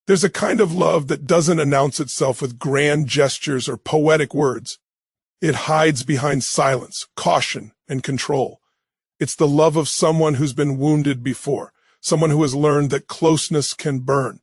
There's a kind of love that doesn't announce itself with grand gestures or poetic words. It hides behind silence, caution, and control. It's the love of someone who's been wounded before, someone who has learned that closeness can burn.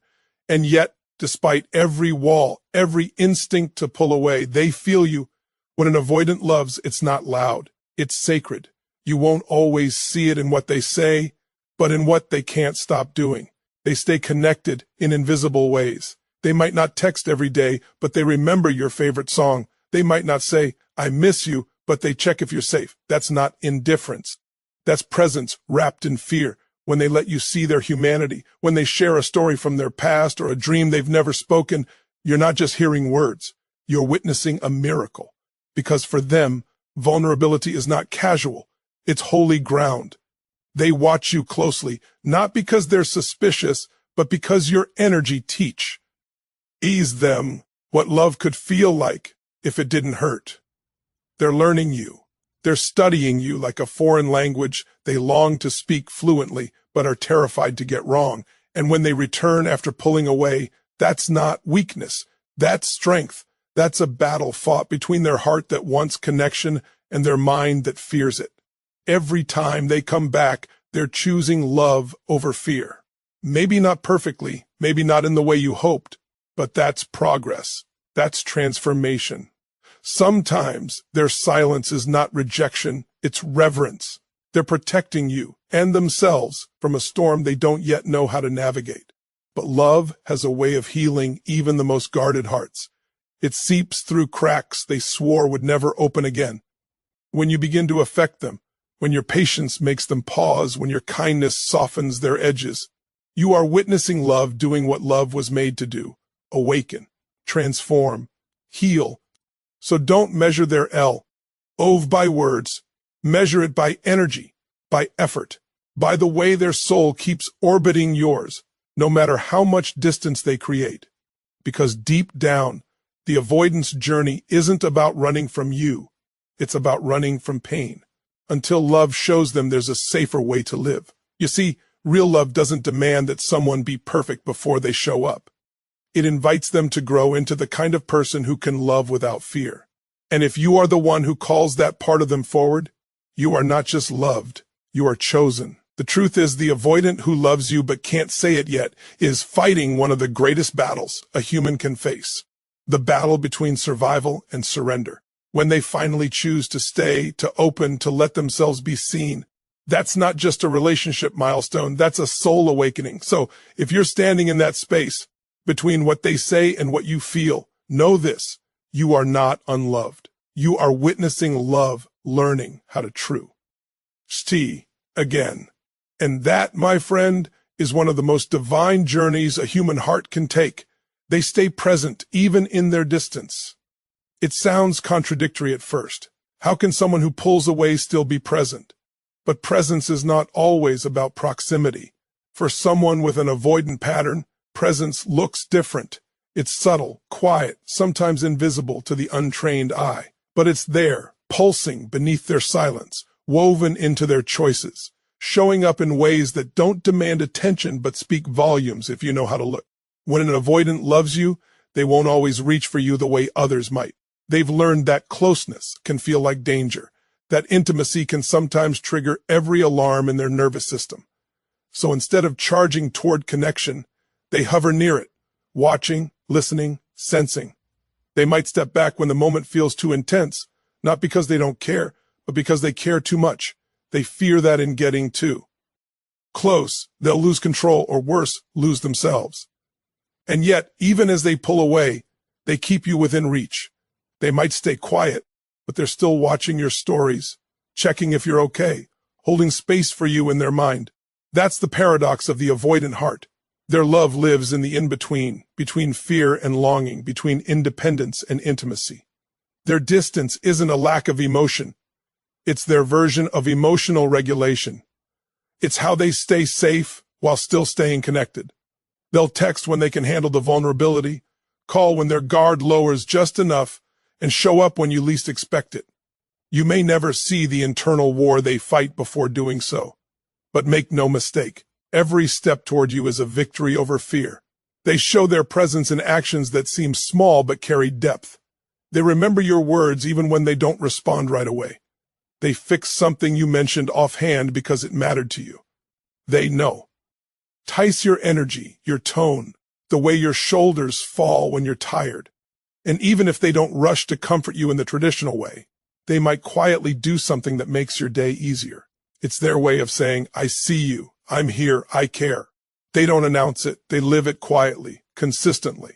And yet, despite every wall, every instinct to pull away, they feel you. When an avoidant loves, it's not loud. It's sacred. You won't always see it in what they say, but in what they can't stop doing. They stay connected in invisible ways. They might not text every day, but they remember your favorite song. They might not say, "I miss you," but they check if you're safe. That's not indifference. That's presence wrapped in fear. When they let you see their humanity, when they share a story from their past or a dream they've never spoken, you're not just hearing words. You're witnessing a miracle. Because for them, vulnerability is not casual. It's holy ground. They watch you closely, not because they're suspicious, but because your energy teach. Ease them what love could feel like if it didn't hurt. They're learning you. They're studying you like a foreign language they long to speak fluently, but are terrified to get wrong. And when they return after pulling away, that's not weakness. That's strength. That's a battle fought between their heart that wants connection and their mind that fears it. Every time they come back, they're choosing love over fear. Maybe not perfectly, maybe not in the way you hoped, but that's progress. That's transformation. Sometimes their silence is not rejection, it's reverence. They're protecting you and themselves from a storm they don't yet know how to navigate. But love has a way of healing even the most guarded hearts. It seeps through cracks they swore would never open again. When you begin to affect them, when your patience makes them pause, when your kindness softens their edges, you are witnessing love doing what love was made to do: awaken, transform, heal. So don't measure their love by words. Measure it by energy, by effort, by the way their soul keeps orbiting yours, no matter how much distance they create. Because deep down, the avoidance journey isn't about running from you. It's about running from pain, until love shows them there's a safer way to live. You see, real love doesn't demand that someone be perfect before they show up. It invites them to grow into the kind of person who can love without fear. And if you are the one who calls that part of them forward, you are not just loved, you are chosen. The truth is, the avoidant who loves you but can't say it yet is fighting one of the greatest battles a human can face. The battle between survival and surrender. When they finally choose to stay, to open, to let themselves be seen, that's not just a relationship milestone, that's a soul awakening. So if you're standing in that space between what they say and what you feel, know this: you are not unloved. You are witnessing love learning how to true. Stay again. And that, my friend, is one of the most divine journeys a human heart can take. They stay present even in their distance. It sounds contradictory at first. How can someone who pulls away still be present? But presence is not always about proximity. For someone with an avoidant pattern, presence looks different. It's subtle, quiet, sometimes invisible to the untrained eye. But it's there, pulsing beneath their silence, woven into their choices, showing up in ways that don't demand attention but speak volumes if you know how to look. When an avoidant loves you, they won't always reach for you the way others might. They've learned that closeness can feel like danger, that intimacy can sometimes trigger every alarm in their nervous system. So instead of charging toward connection, they hover near it, watching, listening, sensing. They might step back when the moment feels too intense, not because they don't care, but because they care too much. They fear that in getting too close, they'll lose control, or worse, lose themselves. And yet, even as they pull away, they keep you within reach. They might stay quiet, but they're still watching your stories, checking if you're okay, holding space for you in their mind. That's the paradox of the avoidant heart. Their love lives in the in-between, between fear and longing, between independence and intimacy. Their distance isn't a lack of emotion. It's their version of emotional regulation. It's how they stay safe while still staying connected. They'll text when they can handle the vulnerability, call when their guard lowers just enough, and show up when you least expect it. You may never see the internal war they fight before doing so. But make no mistake, every step toward you is a victory over fear. They show their presence in actions that seem small but carry depth. They remember your words even when they don't respond right away. They fix something you mentioned offhand because it mattered to you. They know. Tice your energy, your tone, the way your shoulders fall when you're tired. And even if they don't rush to comfort you in the traditional way, they might quietly do something that makes your day easier. It's their way of saying, I see you, I'm here, I care. They don't announce it, they live it quietly, consistently.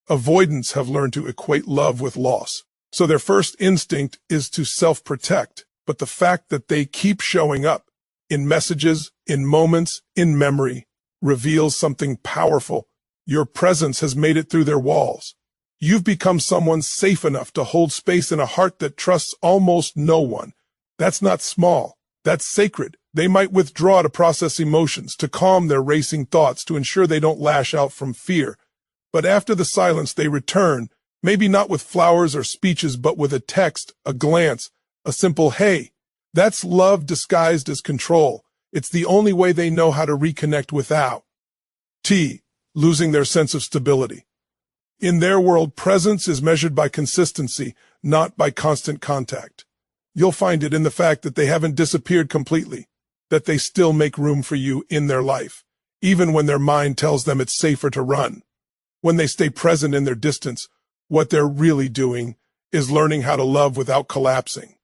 Avoidants have learned to equate love with loss. So their first instinct is to self-protect, but the fact that they keep showing up in messages, in moments, in memory, reveals something powerful. Your presence has made it through their walls. You've become someone safe enough to hold space in a heart that trusts almost no one. That's not small. That's sacred. They might withdraw to process emotions, to calm their racing thoughts, to ensure they don't lash out from fear. But after the silence, they return, maybe not with flowers or speeches, but with a text, a glance, a simple hey. That's love disguised as control. It's the only way they know how to reconnect without losing their sense of stability. In their world, presence is measured by consistency, not by constant contact. You'll find it in the fact that they haven't disappeared completely, that they still make room for you in their life, even when their mind tells them it's safer to run. When they stay present in their distance, what they're really doing is learning how to love without collapsing.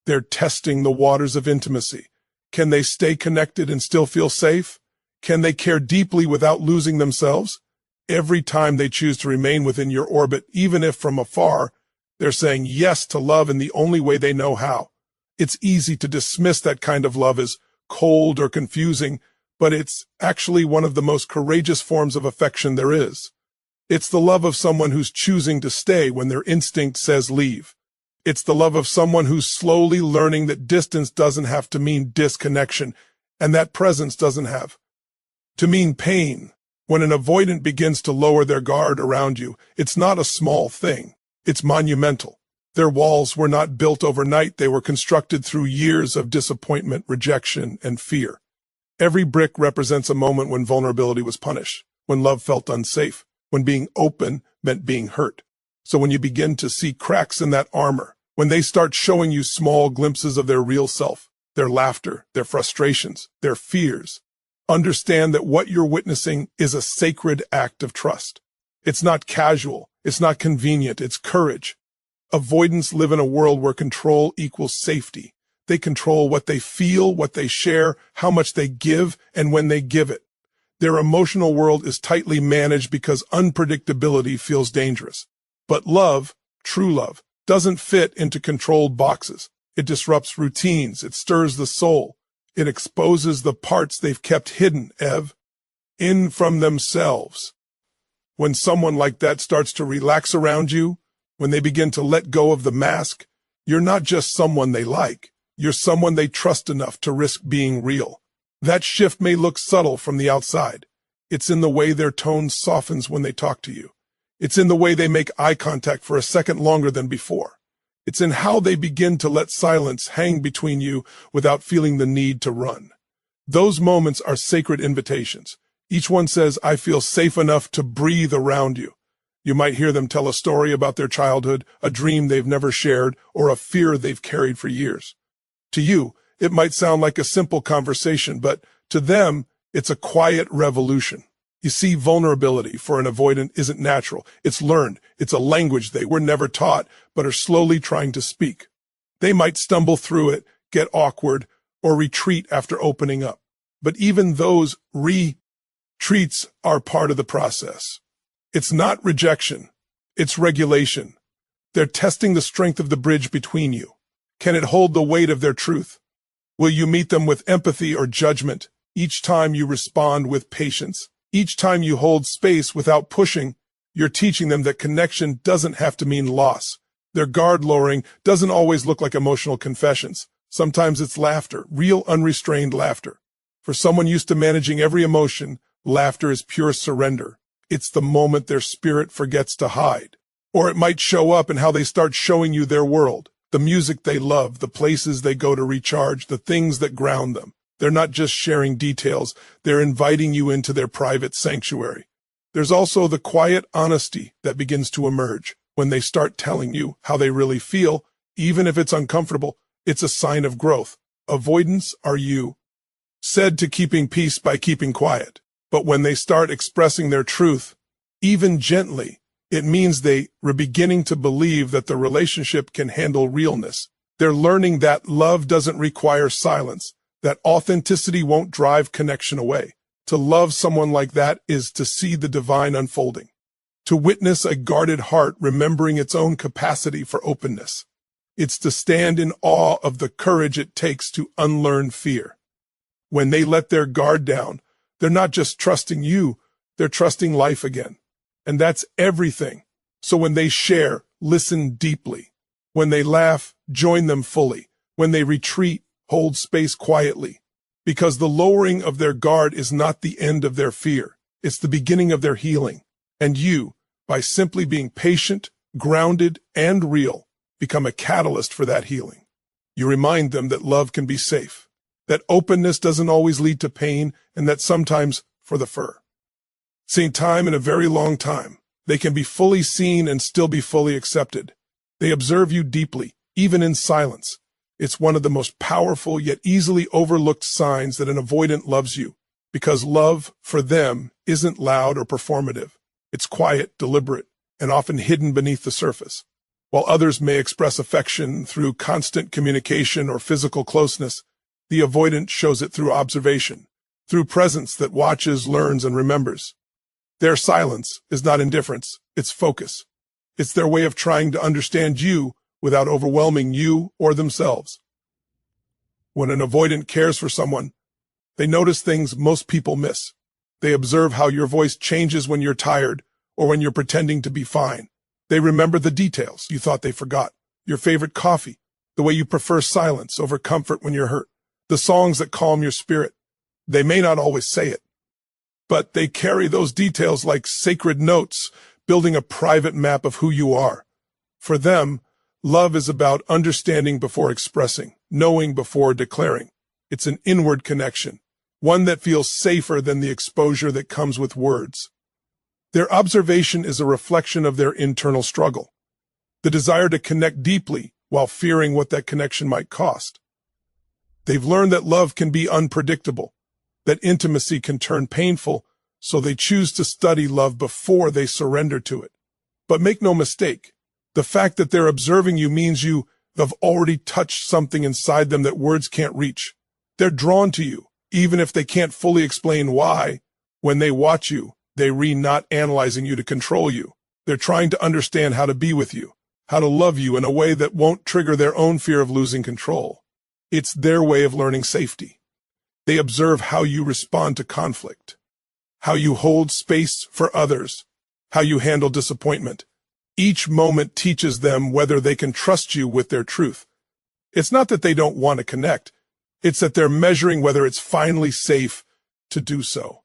They're testing the waters of intimacy. Can they stay connected and still feel safe? Can they care deeply without losing themselves? Every time they choose to remain within your orbit, even if from afar, they're saying yes to love in the only way they know how. It's easy to dismiss that kind of love as cold or confusing, but it's actually one of the most courageous forms of affection there is. It's the love of someone who's choosing to stay when their instinct says leave. It's the love of someone who's slowly learning that distance doesn't have to mean disconnection, and that presence doesn't have to mean pain. When an avoidant begins to lower their guard around you, it's not a small thing. It's monumental. Their walls were not built overnight. They were constructed through years of disappointment, rejection, and fear. Every brick represents a moment when vulnerability was punished, when love felt unsafe, when being open meant being hurt. So when you begin to see cracks in that armor, when they start showing you small glimpses of their real self, their laughter, their frustrations, their fears, understand that what you're witnessing is a sacred act of trust. It's not casual. It's not convenient. It's courage. Avoidants live in a world where control equals safety. They control what they feel, what they share, how much they give, and when they give it. Their emotional world is tightly managed because unpredictability feels dangerous. But love, true love, doesn't fit into controlled boxes. It disrupts routines. It stirs the soul. It exposes the parts they've kept hidden, in from themselves. When someone like that starts to relax around you, when they begin to let go of the mask, you're not just someone they like. You're someone they trust enough to risk being real. That shift may look subtle from the outside. It's in the way their tone softens when they talk to you. It's in the way they make eye contact for a second longer than before. It's in how they begin to let silence hang between you without feeling the need to run. Those moments are sacred invitations. Each one says, I feel safe enough to breathe around you. You might hear them tell a story about their childhood, a dream they've never shared, or a fear they've carried for years. To you, it might sound like a simple conversation, but to them, it's a quiet revolution. You see, vulnerability for an avoidant isn't natural. It's learned. It's a language they were never taught, but are slowly trying to speak. They might stumble through it, get awkward, or retreat after opening up. But even those retreats are part of the process. It's not rejection. It's regulation. They're testing the strength of the bridge between you. Can it hold the weight of their truth? Will you meet them with empathy or judgment? Each time you respond with patience. Each time you hold space without pushing, you're teaching them that connection doesn't have to mean loss. Their guard lowering doesn't always look like emotional confessions. Sometimes it's laughter, real unrestrained laughter. For someone used to managing every emotion, laughter is pure surrender. It's the moment their spirit forgets to hide. Or it might show up in how they start showing you their world, the music they love, the places they go to recharge, the things that ground them. They're not just sharing details, they're inviting you into their private sanctuary. There's also the quiet honesty that begins to emerge when they start telling you how they really feel, even if it's uncomfortable. It's a sign of growth. Avoidants are you, said to keeping peace by keeping quiet. But when they start expressing their truth, even gently, it means they are beginning to believe that the relationship can handle realness. They're learning that love doesn't require silence, that authenticity won't drive connection away. To love someone like that is to see the divine unfolding, to witness a guarded heart remembering its own capacity for openness. It's to stand in awe of the courage it takes to unlearn fear. When they let their guard down, they're not just trusting you, they're trusting life again. And that's everything. So when they share, listen deeply. When they laugh, join them fully. When they retreat, hold space quietly. Because the lowering of their guard is not the end of their fear. It's the beginning of their healing. And you, by simply being patient, grounded, and real, become a catalyst for that healing. You remind them that love can be safe, that openness doesn't always lead to pain, and that sometimes, for the fur, seen time in a very long time, they can be fully seen and still be fully accepted. They observe you deeply, even in silence. It's one of the most powerful yet easily overlooked signs that an avoidant loves you, because love, for them, isn't loud or performative. It's quiet, deliberate, and often hidden beneath the surface. While others may express affection through constant communication or physical closeness, the avoidant shows it through observation, through presence that watches, learns, and remembers. Their silence is not indifference, it's focus. It's their way of trying to understand you without overwhelming you or themselves. When an avoidant cares for someone, they notice things most people miss. They observe how your voice changes when you're tired or when you're pretending to be fine. They remember the details you thought they forgot, your favorite coffee, the way you prefer silence over comfort when you're hurt, the songs that calm your spirit. They may not always say it, but they carry those details like sacred notes, building a private map of who you are. For them, love is about understanding before expressing, knowing before declaring. It's an inward connection, one that feels safer than the exposure that comes with words. Their observation is a reflection of their internal struggle, the desire to connect deeply while fearing what that connection might cost. They've learned that love can be unpredictable, that intimacy can turn painful, so they choose to study love before they surrender to it. But make no mistake, the fact that they're observing you means you have already touched something inside them that words can't reach. They're drawn to you, even if they can't fully explain why. When they watch you, they're not analyzing you to control you. They're trying to understand how to be with you, how to love you in a way that won't trigger their own fear of losing control. It's their way of learning safety. They observe how you respond to conflict, how you hold space for others, how you handle disappointment. Each moment teaches them whether they can trust you with their truth. It's not that they don't want to connect. It's that they're measuring whether it's finally safe to do so.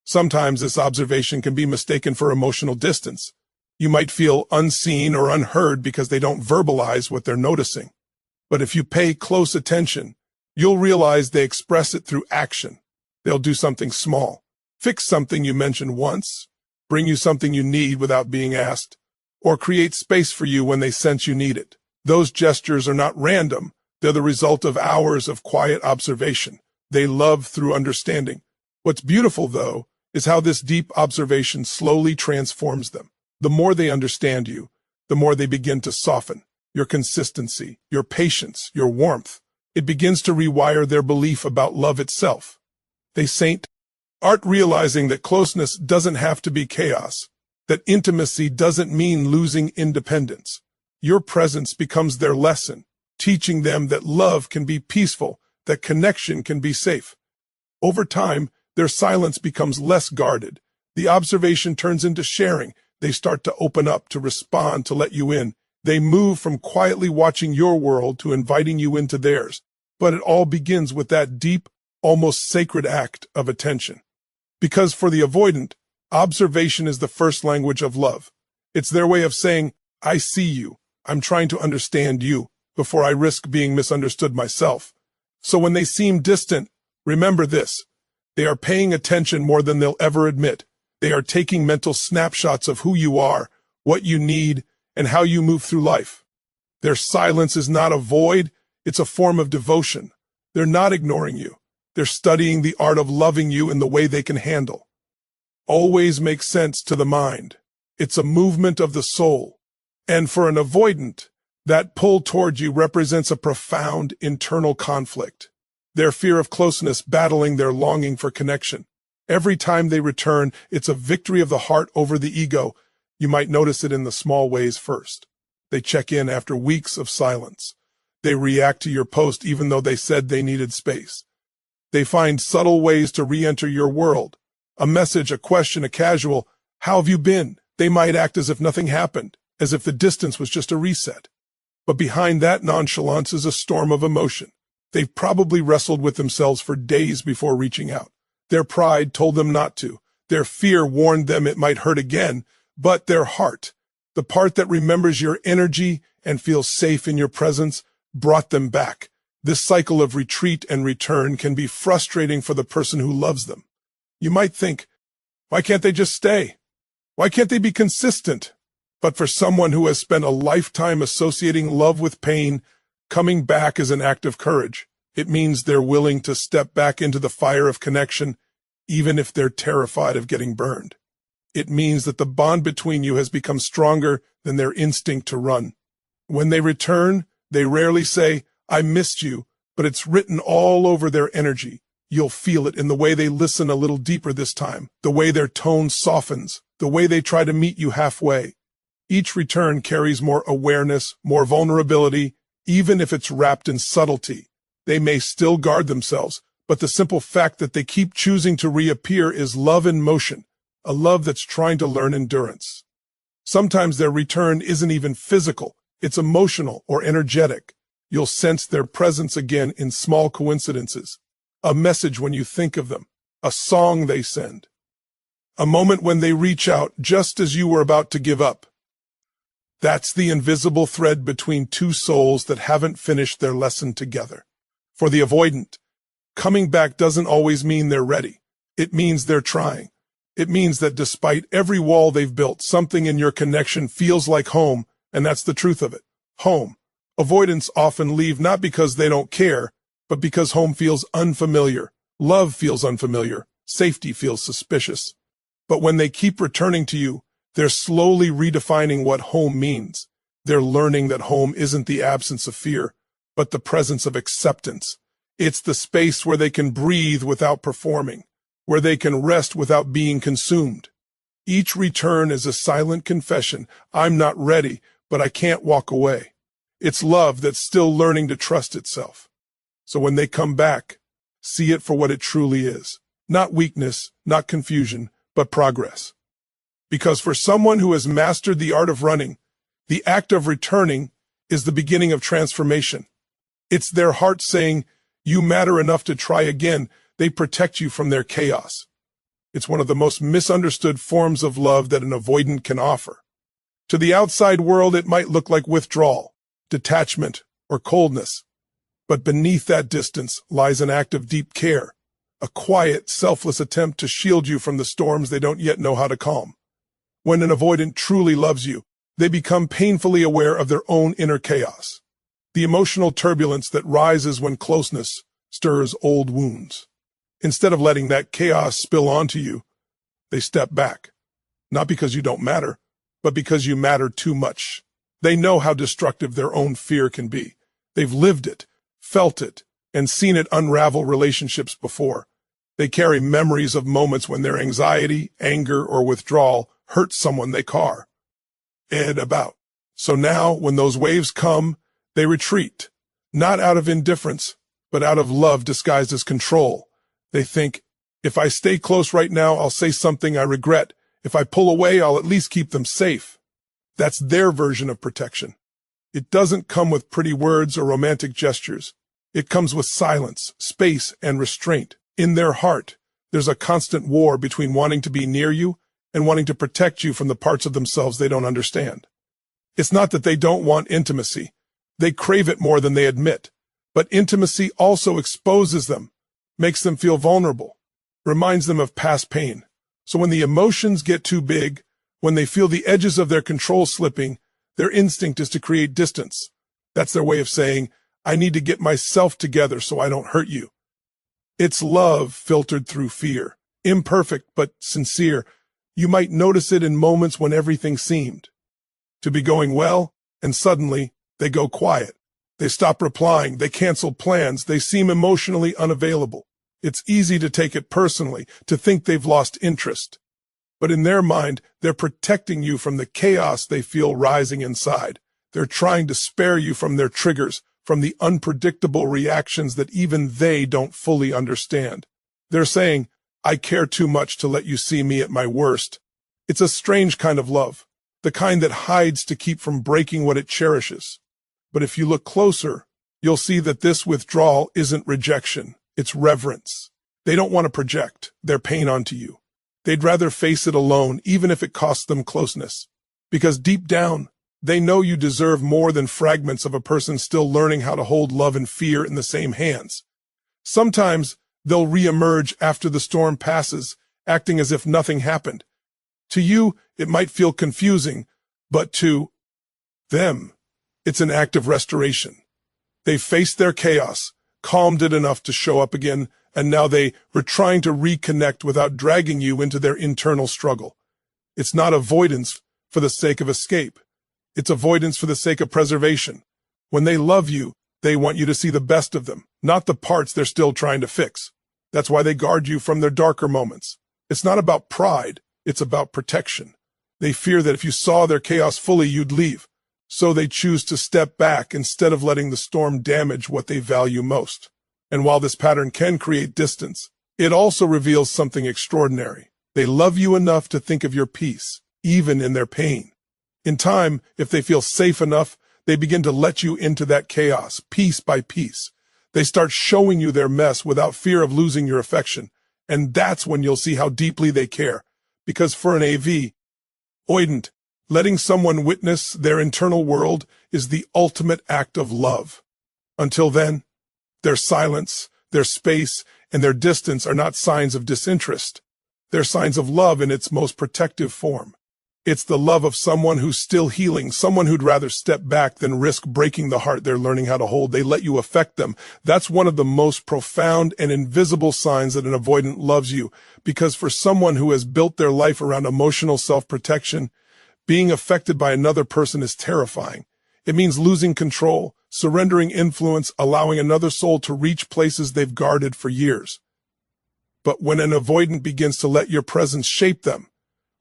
Sometimes this observation can be mistaken for emotional distance. You might feel unseen or unheard because they don't verbalize what they're noticing. But if you pay close attention, you'll realize they express it through action. They'll do something small, fix something you mentioned once, bring you something you need without being asked, or create space for you when they sense you need it. Those gestures are not random. They're the result of hours of quiet observation. They love through understanding. What's beautiful, though, is how this deep observation slowly transforms them. The more they understand you, the more they begin to soften. Your consistency, your patience, your warmth. It begins to rewire their belief about love itself. They start realizing that closeness doesn't have to be chaos, that intimacy doesn't mean losing independence. Your presence becomes their lesson, teaching them that love can be peaceful, that connection can be safe. Over time, their silence becomes less guarded. The observation turns into sharing. They start to open up, to respond, to let you in. They move from quietly watching your world to inviting you into theirs. But it all begins with that deep, almost sacred act of attention. Because for the avoidant, observation is the first language of love. It's their way of saying, I see you, I'm trying to understand you, before I risk being misunderstood myself. So when they seem distant, remember this. They are paying attention more than they'll ever admit. They are taking mental snapshots of who you are, what you need, and how you move through life. Their silence is not a void, it's a form of devotion. They're not ignoring you. They're studying the art of loving you in the way they can handle. Always makes sense to the mind. It's a movement of the soul. And for an avoidant, that pull toward you represents a profound internal conflict. Their fear of closeness battling their longing for connection. Every time they return, it's a victory of the heart over the ego. You might notice it in the small ways first. They check in after weeks of silence. They react to your post even though they said they needed space. They find subtle ways to re-enter your world. A message, a question, a casual, "How have you been?" They might act as if nothing happened, as if the distance was just a reset. But behind that nonchalance is a storm of emotion. They've probably wrestled with themselves for days before reaching out. Their pride told them not to. Their fear warned them it might hurt again. But their heart, the part that remembers your energy and feels safe in your presence, brought them back. This cycle of retreat and return can be frustrating for the person who loves them. You might think, why can't they just stay? Why can't they be consistent? But for someone who has spent a lifetime associating love with pain, coming back is an act of courage. It means they're willing to step back into the fire of connection, even if they're terrified of getting burned. It means that the bond between you has become stronger than their instinct to run. When they return, they rarely say, "I missed you," but it's written all over their energy. You'll feel it in the way they listen a little deeper this time, the way their tone softens, the way they try to meet you halfway. Each return carries more awareness, more vulnerability, even if it's wrapped in subtlety. They may still guard themselves, but the simple fact that they keep choosing to reappear is love in motion, a love that's trying to learn endurance. Sometimes their return isn't even physical, it's emotional or energetic. You'll sense their presence again in small coincidences. A message when you think of them, a song they send, a moment when they reach out just as you were about to give up. That's the invisible thread between two souls that haven't finished their lesson together. For the avoidant, coming back doesn't always mean they're ready. It means they're trying. It means that despite every wall they've built, something in your connection feels like home, and that's the truth of it. Home. Avoidants often leave not because they don't care, but because home feels unfamiliar. Love feels unfamiliar. Safety feels suspicious. But when they keep returning to you, they're slowly redefining what home means. They're learning that home isn't the absence of fear, but the presence of acceptance. It's the space where they can breathe without performing, where they can rest without being consumed. Each return is a silent confession. I'm not ready, but I can't walk away. It's love that's still learning to trust itself. So when they come back, see it for what it truly is. Not weakness, not confusion, but progress. Because for someone who has mastered the art of running, the act of returning is the beginning of transformation. It's their heart saying, "You matter enough to try again." They protect you from their chaos. It's one of the most misunderstood forms of love that an avoidant can offer. To the outside world, it might look like withdrawal, detachment, or coldness. But beneath that distance lies an act of deep care, a quiet, selfless attempt to shield you from the storms they don't yet know how to calm. When an avoidant truly loves you, they become painfully aware of their own inner chaos, the emotional turbulence that rises when closeness stirs old wounds. Instead of letting that chaos spill onto you, they step back, not because you don't matter, but because you matter too much. They know how destructive their own fear can be. They've lived it, felt it, and seen it unravel relationships before. They carry memories of moments when their anxiety, anger, or withdrawal hurt someone they care about. So now, when those waves come, they retreat, not out of indifference, but out of love disguised as control. They think, if I stay close right now, I'll say something I regret. If I pull away, I'll at least keep them safe. That's their version of protection. It doesn't come with pretty words or romantic gestures. It comes with silence, space, and restraint. In their heart, there's a constant war between wanting to be near you and wanting to protect you from the parts of themselves they don't understand. It's not that they don't want intimacy. They crave it more than they admit. But intimacy also exposes them, makes them feel vulnerable, reminds them of past pain, So when the emotions get too big, when they feel the edges of their control slipping, their instinct is to create distance. That's their way of saying, I need to get myself together so I don't hurt you. It's love filtered through fear, imperfect but sincere. You might notice it in moments when everything seemed to be going well, and suddenly they go quiet. They stop replying, they cancel plans, they seem emotionally unavailable. It's easy to take it personally, to think they've lost interest. But in their mind, they're protecting you from the chaos they feel rising inside. They're trying to spare you from their triggers, from the unpredictable reactions that even they don't fully understand. They're saying, I care too much to let you see me at my worst. It's a strange kind of love, the kind that hides to keep from breaking what it cherishes. But if you look closer, you'll see that this withdrawal isn't rejection, it's reverence. They don't want to project their pain onto you. They'd rather face it alone, even if it costs them closeness. Because deep down, they know you deserve more than fragments of a person still learning how to hold love and fear in the same hands. Sometimes they'll re-emerge after the storm passes, acting as if nothing happened. To you, it might feel confusing, but to them, it's an act of restoration. They've faced their chaos, calmed it enough to show up again, and now they were trying to reconnect without dragging you into their internal struggle. It's not avoidance for the sake of escape. It's avoidance for the sake of preservation. When they love you, they want you to see the best of them, not the parts they're still trying to fix. That's why they guard you from their darker moments. It's not about pride, it's about protection. They fear that if you saw their chaos fully, you'd leave. So they choose to step back instead of letting the storm damage what they value most. And while this pattern can create distance, it also reveals something extraordinary. They love you enough to think of your peace, even in their pain. In time, if they feel safe enough, they begin to let you into that chaos, piece by piece. They start showing you their mess without fear of losing your affection. And that's when you'll see how deeply they care. Because for an avoidant, letting someone witness their internal world is the ultimate act of love. Until then, their silence, their space, and their distance are not signs of disinterest. They're signs of love in its most protective form. It's the love of someone who's still healing, someone who'd rather step back than risk breaking the heart they're learning how to hold. They let you affect them. That's one of the most profound and invisible signs that an avoidant loves you, because for someone who has built their life around emotional self-protection, being affected by another person is terrifying. It means losing control, surrendering influence, allowing another soul to reach places they've guarded for years. But when an avoidant begins to let your presence shape them,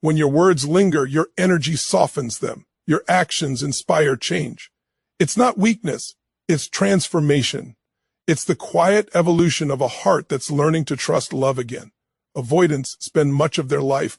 when your words linger, your energy softens them, your actions inspire change. It's not weakness, it's transformation. It's the quiet evolution of a heart that's learning to trust love again. Avoidants spend much of their life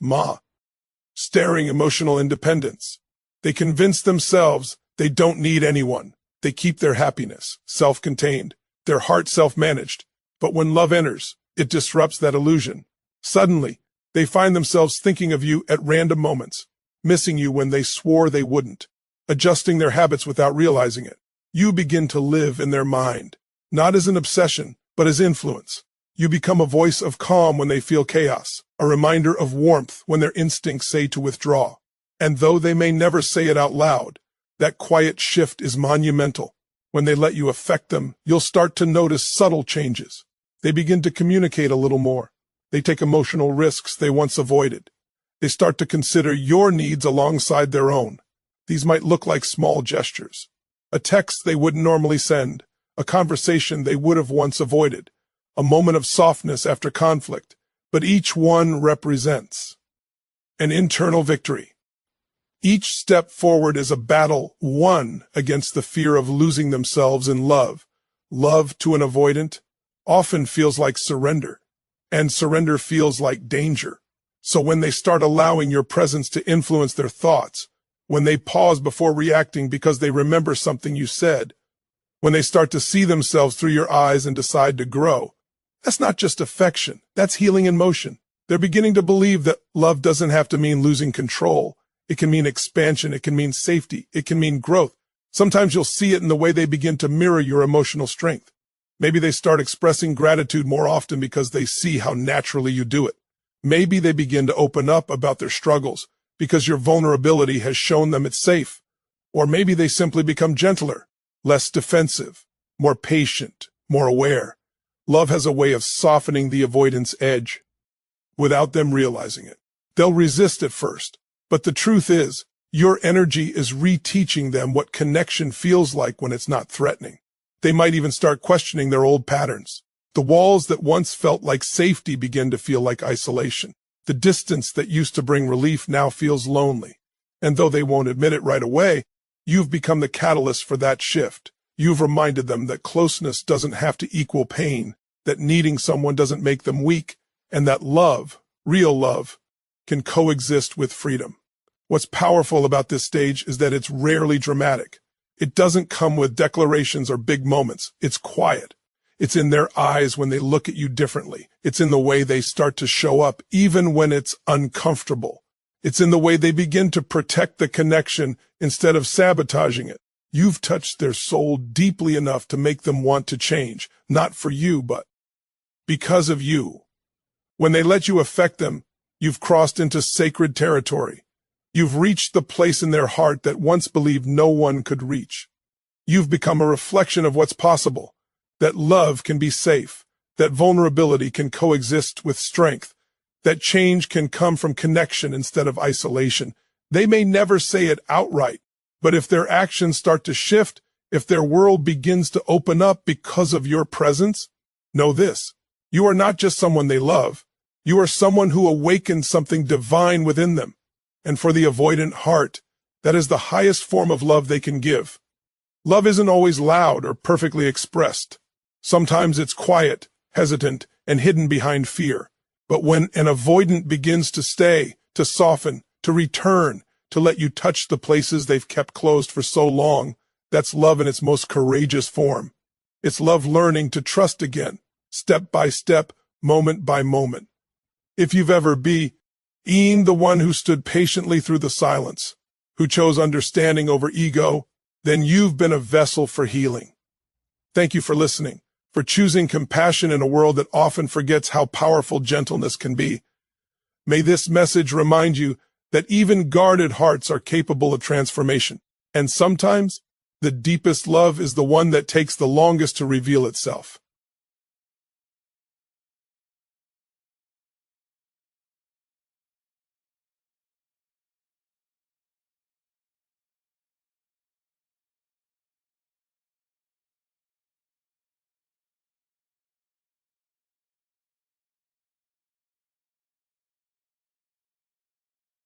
staring emotional independence. They convince themselves they don't need anyone. They keep their happiness self-contained, their heart self-managed. But when love enters, it disrupts that illusion. Suddenly, they find themselves thinking of you at random moments, missing you when they swore they wouldn't, adjusting their habits without realizing it. You begin to live in their mind, not as an obsession, but as influence. You become a voice of calm when they feel chaos, a reminder of warmth when their instincts say to withdraw. And though they may never say it out loud, that quiet shift is monumental. When they let you affect them, you'll start to notice subtle changes. They begin to communicate a little more. They take emotional risks they once avoided. They start to consider your needs alongside their own. These might look like small gestures. A text they wouldn't normally send, a conversation they would have once avoided, a moment of softness after conflict, but each one represents an internal victory. Each step forward is a battle won against the fear of losing themselves in love. Love to an avoidant often feels like surrender, and surrender feels like danger. So when they start allowing your presence to influence their thoughts, when they pause before reacting because they remember something you said, when they start to see themselves through your eyes and decide to grow, that's not just affection, that's healing in motion. They're beginning to believe that love doesn't have to mean losing control. It can mean expansion, it can mean safety, it can mean growth. Sometimes you'll see it in the way they begin to mirror your emotional strength. Maybe they start expressing gratitude more often because they see how naturally you do it. Maybe they begin to open up about their struggles because your vulnerability has shown them it's safe. Or maybe they simply become gentler, less defensive, more patient, more aware. Love has a way of softening the avoidance edge without them realizing it. They'll resist at first, but the truth is, your energy is reteaching them what connection feels like when it's not threatening. They might even start questioning their old patterns. The walls that once felt like safety begin to feel like isolation. The distance that used to bring relief now feels lonely. And though they won't admit it right away, you've become the catalyst for that shift. You've reminded them that closeness doesn't have to equal pain, that needing someone doesn't make them weak, and that love, real love, can coexist with freedom. What's powerful about this stage is that it's rarely dramatic. It doesn't come with declarations or big moments. It's quiet. It's in their eyes when they look at you differently. It's in the way they start to show up, even when it's uncomfortable. It's in the way they begin to protect the connection instead of sabotaging it. You've touched their soul deeply enough to make them want to change, not for you, but because of you. When they let you affect them, you've crossed into sacred territory. You've reached the place in their heart that once believed no one could reach. You've become a reflection of what's possible, that love can be safe, that vulnerability can coexist with strength, that change can come from connection instead of isolation. They may never say it outright, but if their actions start to shift, if their world begins to open up because of your presence, know this: you are not just someone they love. You are someone who awakens something divine within them. And for the avoidant heart, that is the highest form of love they can give. Love isn't always loud or perfectly expressed. Sometimes it's quiet, hesitant, and hidden behind fear. But when an avoidant begins to stay, to soften, to return, to let you touch the places they've kept closed for so long, that's love in its most courageous form. It's love learning to trust again, step by step, moment by moment. If you've ever been the one who stood patiently through the silence, who chose understanding over ego, then you've been a vessel for healing. Thank you for listening, for choosing compassion in a world that often forgets how powerful gentleness can be. May this message remind you that even guarded hearts are capable of transformation, and sometimes the deepest love is the one that takes the longest to reveal itself.